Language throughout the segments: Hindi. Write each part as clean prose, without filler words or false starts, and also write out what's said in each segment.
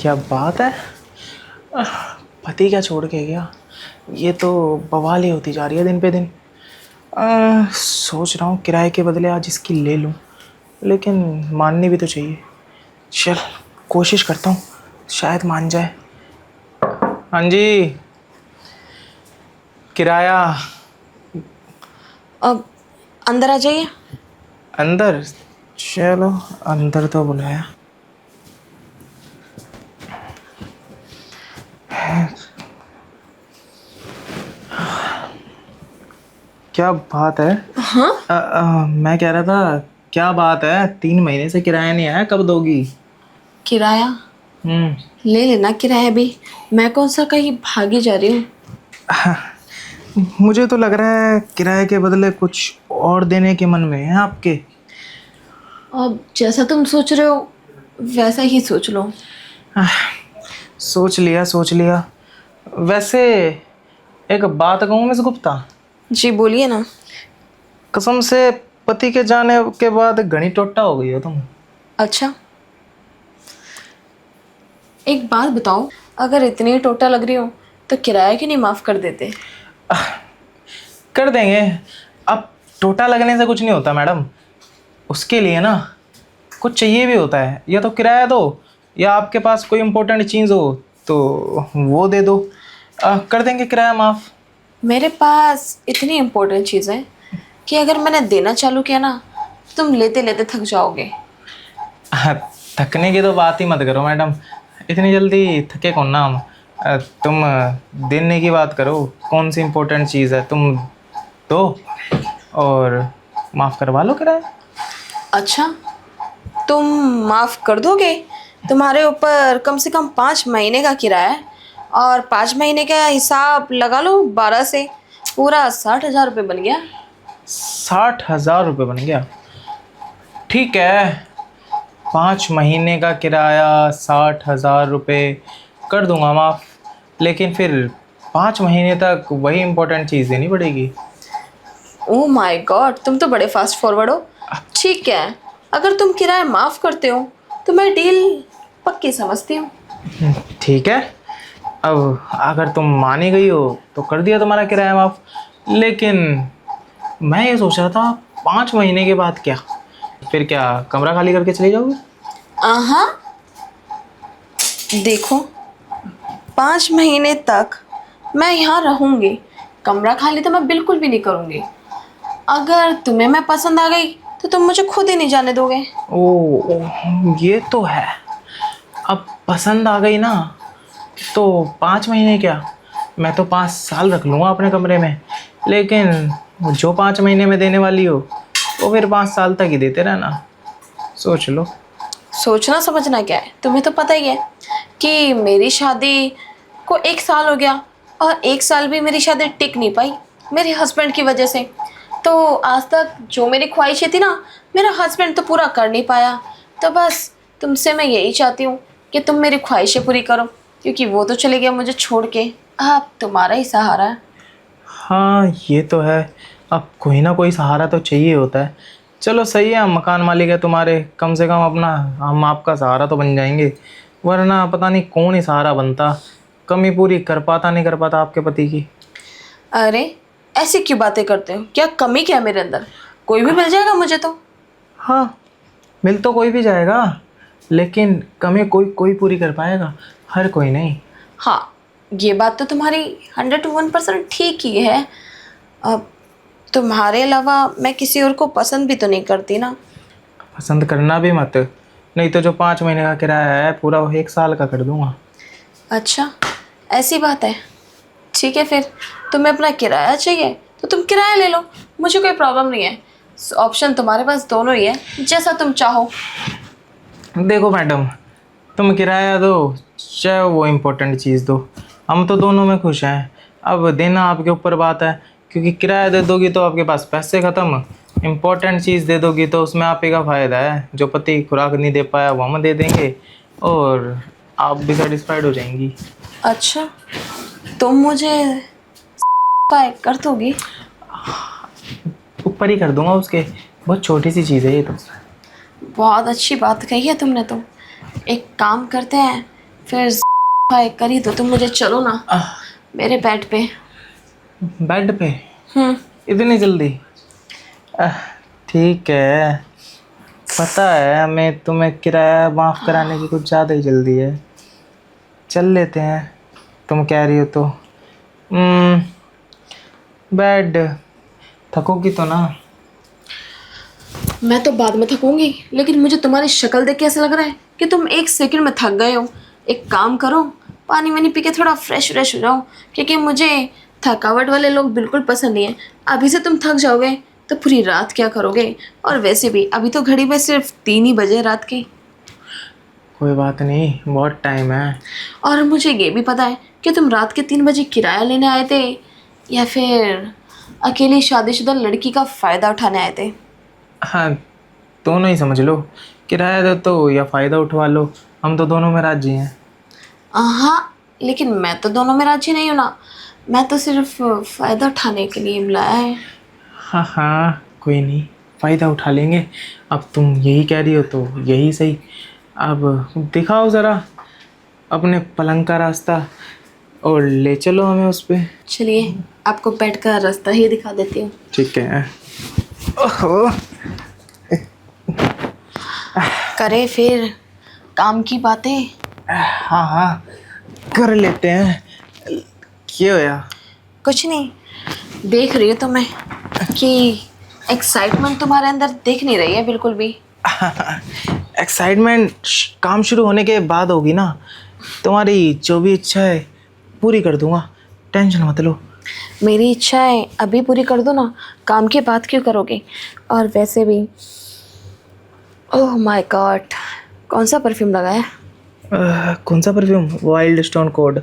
क्या बात है। पति क्या छोड़ के गया। ये तो बवाल ही होती जा रही है दिन पे दिन। सोच रहा हूँ किराए के बदले आज इसकी ले लूँ, लेकिन माननी भी तो चाहिए। चल कोशिश करता हूँ, शायद मान जाए। हाँ जी, किराया। अब अंदर आ जाइए। अंदर? चलो अंदर तो बुलाया। क्या बात है। हाँ, मैं कह रहा था, क्या बात है, 3 महीने से किराया नहीं आया, कब दोगी? किराया हम्म। ले लेना। किराया भी मैं कौन सा कहीं भागी जा रही हूँ। मुझे तो लग रहा है किराए के बदले कुछ और देने के मन में है आपके। अब जैसा तुम सोच रहे हो वैसा ही सोच लो। सोच लिया सोच लिया। वैसे एक बात कहूँ मिस गुप्ता, जी बोलिए ना। कसम से पति के जाने के बाद घनी टोटा हो गई हो तुम। अच्छा, एक बात बताओ, अगर इतनी टोटा लग रही हो तो किराया क्यों नहीं माफ कर देते। कर देंगे। अब टोटा लगने से कुछ नहीं होता मैडम। उसके लिए ना कुछ चाहिए भी होता है, या तो किराया दो, या आपके पास कोई इम्पोर्टेंट चीज़ हो तो वो दे दो। कर देंगे किराया माफ़। मेरे पास इतनी इम्पोर्टेंट चीज़ है कि अगर मैंने देना चालू किया ना, तुम लेते लेते थक जाओगे। थकने की तो बात ही मत करो मैडम, इतनी जल्दी थके कौन ना हम। तुम देने की बात करो, कौन सी इम्पोर्टेंट चीज़ है, तुम दो और माफ़ करवा लो किराया। अच्छा, तुम माफ कर दोगे? तुम्हारे ऊपर कम से कम 5 महीने का किराया है, और 5 महीने का हिसाब लगा लो 12 से, पूरा 60,000 रुपये बन गया। 60,000 रुपये बन गया? ठीक है, 5 महीने का किराया 60,000 रुपये कर दूंगा माफ़, लेकिन फिर 5 महीने तक वही इम्पोर्टेंट चीज़ देनी पड़ेगी। ओह माय गॉड, तुम तो बड़े फास्ट फॉरवर्ड हो। ठीक है, अगर तुम किराया माफ़ करते हो तो मैं डील पक्की समझती हूँ। ठीक है, अब अगर तुम मान ही गई हो तो कर दिया तुम्हारा किराया माफ़। लेकिन मैं ये सोच रहा था, 5 महीने के बाद क्या, फिर क्या कमरा खाली करके चले जाओगे? हाँ, देखो, 5 महीने तक मैं यहाँ रहूँगी। कमरा खाली तो मैं बिल्कुल भी नहीं करूँगी। अगर तुम्हें मैं पसंद आ गई तो तुम मुझे खुद ही नहीं जाने दोगे। ओ, ये तो है। अब पसंद आ गई ना तो 5 महीने क्या, मैं तो 5 साल रख लूँगा अपने कमरे में। लेकिन जो 5 महीने में देने वाली हो वो फिर 5 साल तक ही देते रहना। सोच लो। सोचना समझना क्या है, तुम्हें तो पता ही है कि मेरी शादी को 1 साल हो गया, और 1 साल भी मेरी शादी टिक नहीं पाई मेरे हस्बैंड की वजह से। तो आज तक जो मेरी ख्वाहिशें थी ना, मेरा हस्बैंड तो पूरा कर नहीं पाया। तो बस तुमसे मैं यही चाहती हूँ कि तुम मेरी ख्वाहिशें पूरी करो, क्योंकि वो तो चले गया मुझे छोड़ के। अब तुम्हारा ही सहारा है। हाँ ये तो है, अब कोई ना कोई सहारा तो चाहिए होता है। चलो सही है, हम मकान मालिक है तुम्हारे, कम से कम अपना हम आपका सहारा तो बन जाएंगे। वरना पता नहीं कौन ही सहारा बनता, कमी पूरी कर पाता नहीं कर पाता आपके पति की। अरे, ऐसी क्यों बातें करते हो? क्या कमी क्या है मेरे अंदर? कोई भी मिल जाएगा मुझे तो। हाँ, मिल तो कोई भी जाएगा, लेकिन कमी कोई कोई पूरी कर पाएगा, हर कोई नहीं। हाँ, ये बात तो तुम्हारी 101% ठीक ही है। अब तुम्हारे अलावा मैं किसी और को पसंद भी तो नहीं करती ना। पसंद करना भी मत, नहीं तो जो 5 महीने का किराया है पूरा वो 1 साल का कर दूंगा। अच्छा, ऐसी बात है। ठीक है, फिर तुम्हें अपना किराया चाहिए तो तुम किराया ले लो, मुझे कोई प्रॉब्लम नहीं है। ऑप्शन तुम्हारे पास दोनों ही है, जैसा तुम चाहो। देखो मैडम, तुम किराया दो चाहे वो इम्पोर्टेंट चीज़ दो, हम तो दोनों में खुश हैं। अब देना आपके ऊपर बात है, क्योंकि किराया दे दोगी तो आपके पास पैसे ख़त्म, इम्पोर्टेंट चीज़ दे दोगी तो उसमें आप ही का फ़ायदा है। जो पति खुराक नहीं दे पाया वो हम दे देंगे, और आप भी सेटिस्फाइड हो जाएंगी। अच्छा, तुम मुझे का एक कर दोगी? ऊपर ही कर दूंगा उसके, बहुत छोटी सी चीज़ है ये तो। बहुत अच्छी बात कही है तुमने तो। एक काम करते हैं, फिर हाय कर ही दो तुम मुझे, चलो ना मेरे बेड पे। बेड पे? हम्म। इतनी जल्दी? ठीक है, पता है हमें तुम्हें किराया माफ़ कराने की कुछ ज़्यादा ही जल्दी है। चल लेते हैं, तुम कह रही हो तो। बेड, थकोगी तो ना? मैं तो बाद में थकूंगी, लेकिन मुझे तुम्हारी शक्ल देख के ऐसा लग रहा है कि तुम एक सेकंड में थक गए हो। एक काम करो, पानी वानी पी के थोड़ा फ्रेश फ्रेश हो जाओ, क्योंकि मुझे थकावट वाले लोग बिल्कुल पसंद नहीं है। अभी से तुम थक जाओगे तो पूरी रात क्या करोगे? और वैसे भी अभी तो घड़ी में सिर्फ 3 ही बजे रात के। कोई बात नहीं, बहुत टाइम है। और मुझे ये भी पता है कि तुम रात के 3 बजे किराया लेने आए थे, या फिर अकेली शादीशुदा लड़की का फ़ायदा उठाने आए थे। हाँ, दोनों ही समझ लो। किराया दो तो या फ़ायदा उठवा लो, हम तो दोनों में राजी हैं। हाँ, लेकिन मैं तो दोनों में राजी नहीं हूँ ना। मैं तो सिर्फ फ़ायदा उठाने के लिए बुलाया है। हाँ हाँ, कोई नहीं, फ़ायदा उठा लेंगे। अब तुम यही कह रही हो तो यही सही। अब दिखाओ ज़रा अपने पलंग का रास्ता और ले चलो हमें उस पे। चलिए, आपको बेड का रास्ता ही दिखा देती हूँ। ठीक है। ओहो, करे फिर काम की बातें। हाँ हाँ, कर लेते हैं। क्या होया? कुछ नहीं, देख रही हो तो मैं कि एक्साइटमेंट तुम्हारे अंदर दिख नहीं रही है बिल्कुल भी। एक्साइटमेंट काम शुरू होने के बाद होगी ना। तुम्हारी जो भी इच्छा है पूरी कर दूंगा, टेंशन मत लो। मेरी इच्छाएं अभी पूरी कर दो ना, काम की बात क्यों करोगे? और वैसे भी ओह माय गॉड, कौन सा परफ्यूम लगाया? कौन सा परफ्यूम? Wild stone code.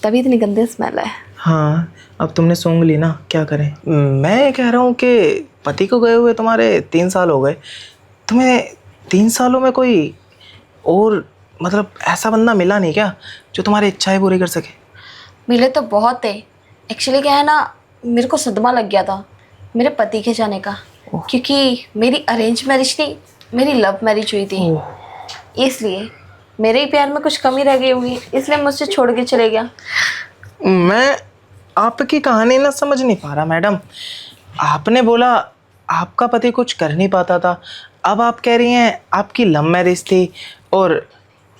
तभी इतनी गंदी स्मेल है। हाँ, अब तुमने सूंघ ली ना, क्या करें। मैं कह रहा हूँ कि पति को गए हुए तुम्हारे 3 साल हो गए, तुम्हें 3 सालों में कोई और मतलब ऐसा बंदा मिला नहीं क्या जो तुम्हारी इच्छाएं पूरी कर सके? मिले तो बहुत है। एक्चुअली क्या है ना, मेरे को सदमा लग गया था मेरे पति के जाने का, क्योंकि मेरी अरेंज मैरिज नहीं, मेरी लव मैरिज हुई थी। इसलिए मेरे ही प्यार में कुछ कमी रह गई होगी, इसलिए मुझसे छोड़ के चले गया। मैं आपकी कहानी ना समझ नहीं पा रहा मैडम। आपने बोला आपका पति कुछ कर नहीं पाता था, अब आप कह रही हैं आपकी लव मैरिज थी और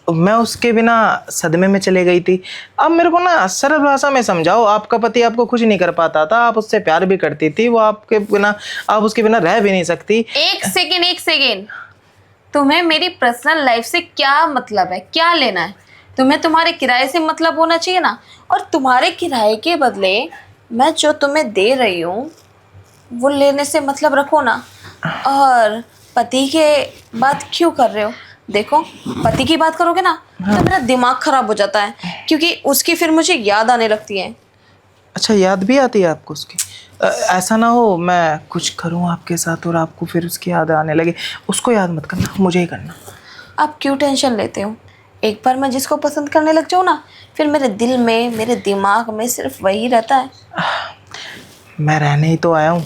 मैं उसके बिना सदमे में चले गई थी। अब मेरे को ना सरल भाषा में समझाओ, आपका पति आपको कुछ नहीं कर पाता था, आप उससे प्यार भी करती थी, वो आपके बिना, आप उसके बिना रह भी नहीं सकती। एक सेकेंड, तुम्हें मेरी पर्सनल लाइफ से क्या मतलब है? क्या लेना है तुम्हें? तुम्हारे किराए से मतलब होना चाहिए ना। और तुम्हारे किराए के बदले मैं जो तुम्हें दे रही हूँ वो लेने से मतलब रखो ना। और पति के बात क्यों कर रहे हो? देखो, पति की बात करोगे ना तो मेरा दिमाग खराब हो जाता है, क्योंकि उसकी फिर मुझे याद आने लगती है। अच्छा, याद भी आती है आपको उसकी? ऐसा ना हो मैं कुछ करूं आपके साथ और आपको फिर उसकी याद आने लगे। उसको याद मत करना, मुझे ही करना। आप क्यों टेंशन लेते हो? एक बार मैं जिसको पसंद करने लग जाऊँ ना, फिर मेरे दिल में, मेरे दिमाग में सिर्फ वही रहता है। मैं रहने ही तो आया हूँ,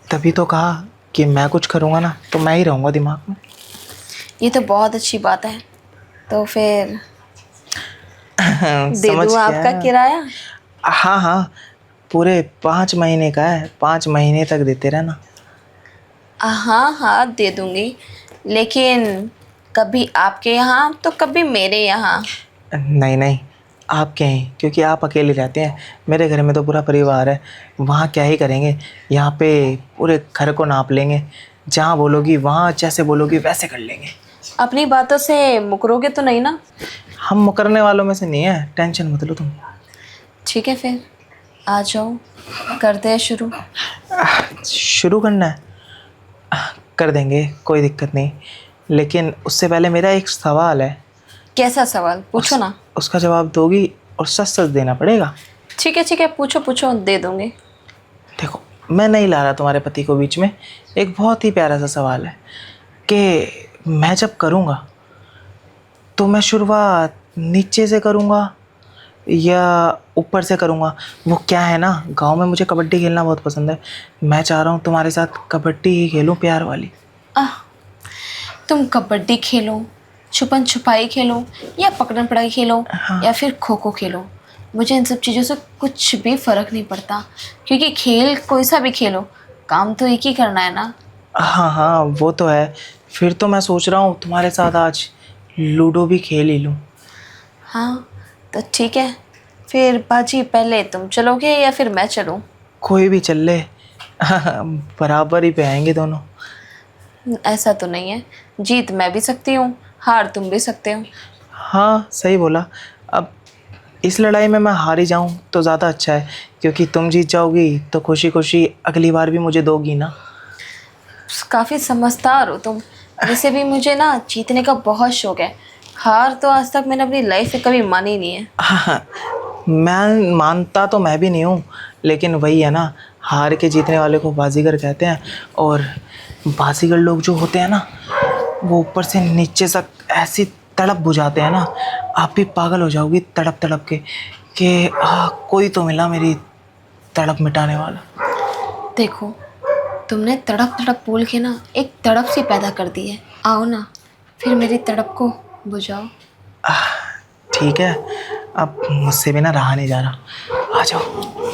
तभी तो कहा कि मैं कुछ करूँगा ना तो मैं ही रहूँगा दिमाग में। ये तो बहुत अच्छी बात है। तो फिर दे समझ दूँ गया। आपका किराया? हाँ हाँ, पूरे 5 महीने का है, 5 महीने तक देते रहना। हाँ हाँ, दे दूँगी, लेकिन कभी आपके यहाँ तो कभी मेरे यहाँ। नहीं नहीं, आपके हैं, क्योंकि आप अकेले रहते हैं। मेरे घर में तो पूरा परिवार है, वहाँ क्या ही करेंगे। यहाँ पे पूरे घर को नाप लेंगे, जहाँ बोलोगी वहाँ, जैसे बोलोगी वैसे कर लेंगे। अपनी बातों से मुकरोगे तो नहीं ना? हम मुकरने वालों में से नहीं है, टेंशन मत लो तुम। ठीक है, फिर आ जाओ, करते हैं शुरू। शुरू करना है? कर देंगे, कोई दिक्कत नहीं, लेकिन उससे पहले मेरा एक सवाल है। कैसा सवाल? पूछो ना। उसका जवाब दोगी और सच सच देना पड़ेगा। ठीक है, पूछो पूछो, दे दूँगी। देखो, मैं नहीं ला रहा तुम्हारे पति को बीच में। एक बहुत ही प्यारा सा सवाल है कि मैं जब करूँगा तो मैं शुरुआत नीचे से करूँगा या ऊपर से करूँगा? वो क्या है ना, गांव में मुझे कबड्डी खेलना बहुत पसंद है। मैं चाह रहा हूँ तुम्हारे साथ कबड्डी ही खेलूँ, प्यार वाली। तुम कबड्डी खेलो, छुपन छुपाई खेलो या पकड़न पकड़ाई खेलो या फिर खो खो खेलो, मुझे इन सब चीज़ों से कुछ भी फ़र्क नहीं पड़ता, क्योंकि खेल कोई सा भी खेलो, काम तो एक ही करना है ना। हाँ हाँ, वो तो है। फिर तो मैं सोच रहा हूँ तुम्हारे साथ आज लूडो भी खेल ही लूँ। हाँ तो ठीक है, फिर बाजी पहले तुम चलोगे या फिर मैं चलूँ? कोई भी चल ले। बराबर ही पे आएंगे दोनों। ऐसा तो नहीं है, जीत मैं भी सकती हूँ, हार तुम भी सकते हो। हाँ सही बोला। अब इस लड़ाई में मैं हार ही जाऊँ तो ज़्यादा अच्छा है, क्योंकि तुम जीत जाओगी तो खुशी खुशी अगली बार भी मुझे दोगी ना। काफ़ी समझदार हो तुम। वैसे भी मुझे ना जीतने का बहुत शौक है, हार तो आज तक मैंने अपनी लाइफ में कभी मानी नहीं है। हाँ, मैं मानता तो मैं भी नहीं हूँ, लेकिन वही है ना, हार के जीतने वाले को बाजीगर कहते हैं। और बाजीगर लोग जो होते हैं ना, वो ऊपर से नीचे तक ऐसी तड़प बुझाते हैं ना, आप भी पागल हो जाओगी तड़प तड़प के कि कोई तो मिला मेरी तड़प मिटाने वाला। देखो, तुमने तड़प तड़प बोल के ना एक तड़प सी पैदा कर दी है। आओ ना, फिर मेरी तड़प को बुझाओ। ठीक है, अब मुझसे भी ना रहा नहीं जा रहा, आ जाओ।